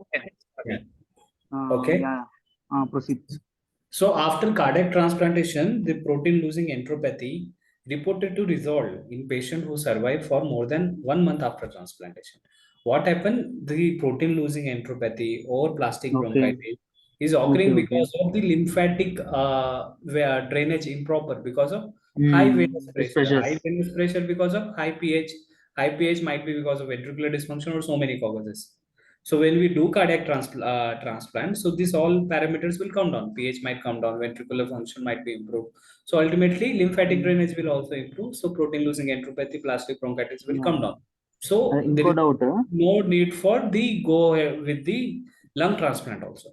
Okay. Yeah. Okay. Yeah. Proceed. So after cardiac transplantation, the protein-losing enteropathy reported to resolve in patient who survived for more than 1 month after transplantation. What happened? The protein-losing enteropathy or plastic Okay. bronchitis is occurring Okay. because of the lymphatic drainage improper because of high venous It's pressure. High pressures. venous pressure because of high pH. High pH might be because of ventricular dysfunction or so many causes. So when we do cardiac transplant, so these all parameters will come down. pH might come down, ventricular function might be improved. So ultimately, lymphatic drainage will also improve. So protein losing enteropathy, plastic bronchitis will come Yeah. down. So there ఇంకో is doubt. no need for the go ahead with the lung transplant also.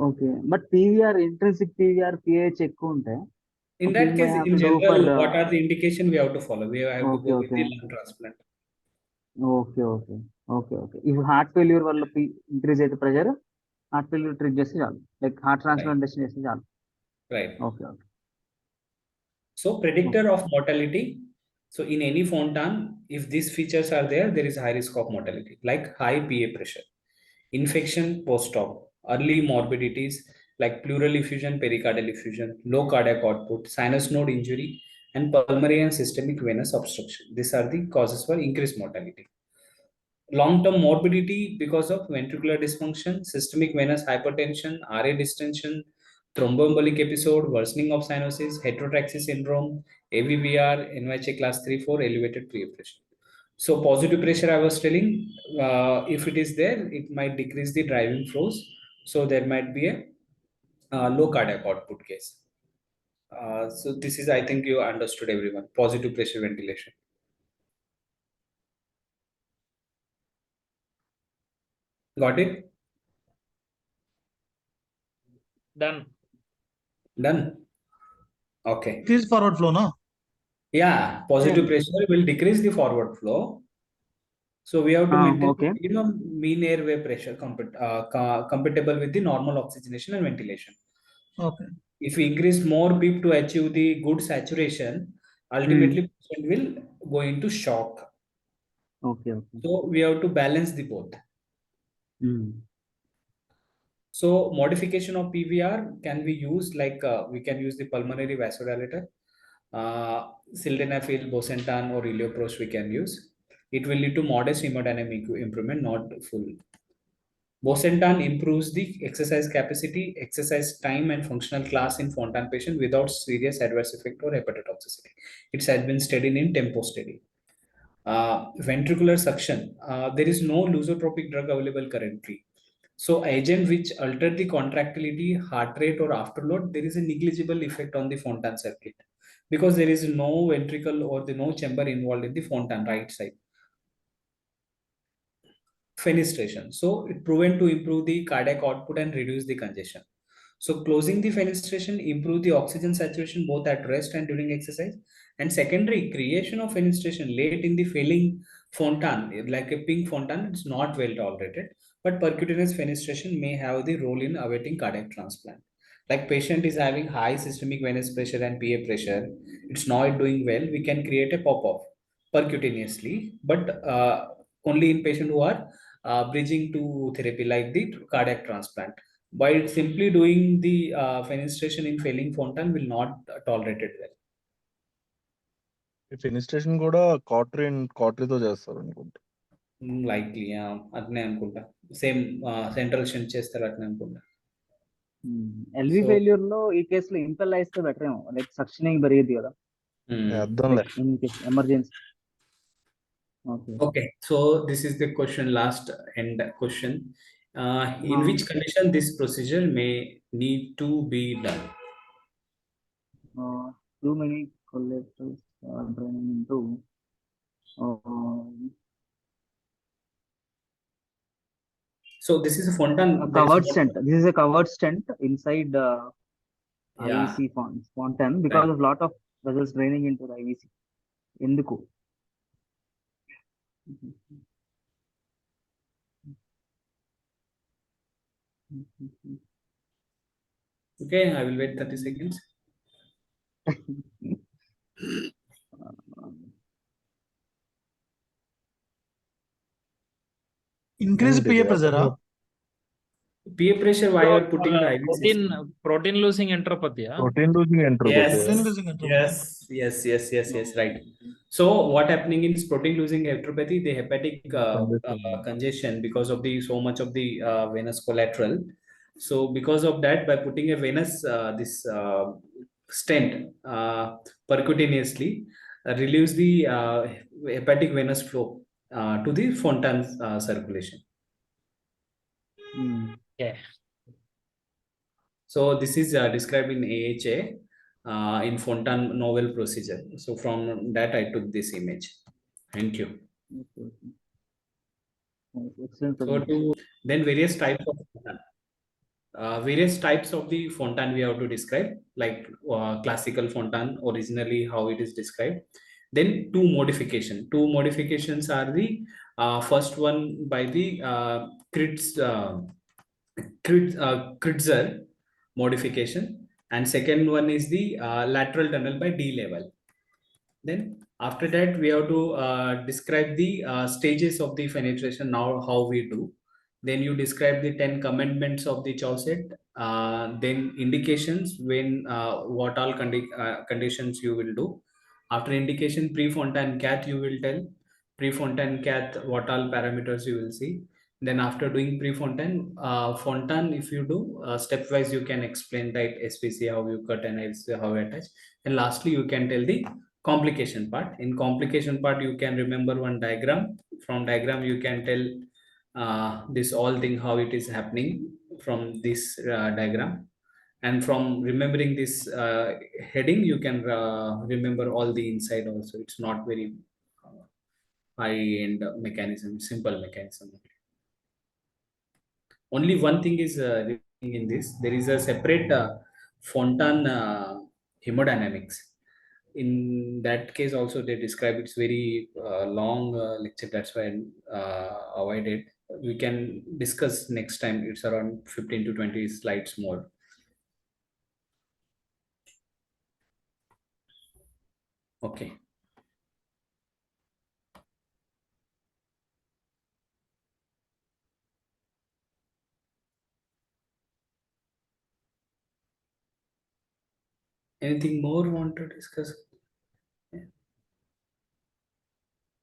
Okay, but PVR intrinsic PVR pH ఎక్కువ ఉంటే In we that may case, have in to do for general, what are the indication we have to follow? We have to okay go with okay the lung transplant. Okay okay okay okay ఇప్పుడు heart failure వల్ల increase అయితే pressure, heart failure treat చేస్తే చాలు, like heart Right. Transplantation చేస్తే చాలు. Right. Okay okay So predictor of mortality. So in any Fontan, if these features are there, there is high risk of mortality, like high PA pressure, infection post-op, early morbidities like pleural effusion, pericardial effusion, low cardiac output, sinus node injury, and pulmonary and systemic venous obstruction. These are the causes for increased mortality. Long-term morbidity because of ventricular dysfunction, systemic venous hypertension, RA distension, thromboembolic episode, worsening of cyanosis, heterotaxy syndrome, AVVR, NYHA class 3-4, elevated pressure. So positive pressure, I was telling, if it is there, it might decrease the driving flows. So there might be a low cardiac output case. So this is, I think you understood everyone, positive pressure ventilation. Got it? Done. Done? Okay. This is forward flow, no? Yeah, positive pressure will decrease the forward flow. So we have to maintain okay minimum mean airway pressure compatible with the normal oxygenation and ventilation. Okay. If we increase more PEEP to achieve the good saturation, ultimately patient will go into shock. Okay okay So we have to balance the both. So modification of PVR can be used like we can use the pulmonary vasodilator, sildenafil, bosentan, or iliopros we can use. It will lead to modest hemodynamic improvement, not full. Bosentan improves the exercise capacity, exercise time, and functional class in Fontan patient without serious adverse effect or hepatotoxicity. It has been studied in Tempo study. Ventricular suction. There is no lusotropic drug available currently. So agent which alter the contractility, heart rate, or afterload, there is a negligible effect on the Fontan circuit because there is no ventricle or the no chamber involved in the Fontan right side. Fenestration. So it proven to improve the cardiac output and reduce the congestion. So closing the fenestration improve the oxygen saturation both at rest and during exercise. And secondary creation of fenestration late in the failing Fontan, like a pink Fontan, it's not well tolerated. But percutaneous fenestration may have the role in awaiting cardiac transplant. Like patient is having high systemic venous pressure and PA pressure, it's not doing well. We can create a pop-off percutaneously, but only in patient who are bridging to therapy like the cardiac transplant. By simply doing the fenestration in failing Fontan will not tolerate it well. ఫెనిస్ట్రేషన్ కూడా కాటరీతో చేస్తారు అనుకుంటా. Likely, అట్నే అనుకుంటా. Same central shunt చేస్తారు అట్నే అనుకుంటా. LV failure లో ఈ కేసులో ఇంపెల్ అయితే బెటర్ ఏమో, లైక్ సక్షనింగ్ పెరిగేది కదా in case emergency. Okay, so this is the question, last end question. In which condition this procedure may need to be done? Too many collaterals are draining into so this is a Fontan covered stent. This is a covered stent inside IVC Fontan because of lot of vessels draining into the IVC. Enduku? Okay, I will wait 30 seconds. Increase PA pressure. PA pressure, why you So, are putting the IV system? protein losing enteropathy. Yeah? Protein losing enteropathy. Yes, Protein losing enteropathy. yes, right. So what happening in protein losing enteropathy, the hepatic Congestion. congestion because of the so much of the venous collateral. So because of that, by putting a venous this stent percutaneously, relieves the hepatic venous flow to the Fontan circulation. Okay. So this is described in AHA in Fontan novel procedure. So from that I took this image. Thank you. Excellent So presentation. to then various types of the Fontan we have to describe, like classical Fontan originally how it is described. Then two modifications are the first one by the Kritzer modification, and second one is the lateral tunnel by D level. Then after that we have to describe the stages of the penetration, now how we do. Then you describe the 10 commandments of the Chauset, then indications when what all conditions you will do. After indication, pre-Fontan cath you will tell, pre-Fontan cath what all parameters you will see. Then after doing pre-Fontan, Fontan if you do, stepwise you can explain that SPC, how you cut and how you attach. And lastly, you can tell the complication part. In complication part, you can remember one diagram. From diagram, you can tell this all thing how it is happening from this diagram. And from remembering this heading, you can remember all the inside also. It's not very high end mechanism, simple mechanism. Only one thing is in this, there is a separate Fontan hemodynamics. In that case also they describe, it's very long lecture, that's why I avoided. We can discuss next time, it's around 15 to 20 slides more. Okay. Anything more want to discuss?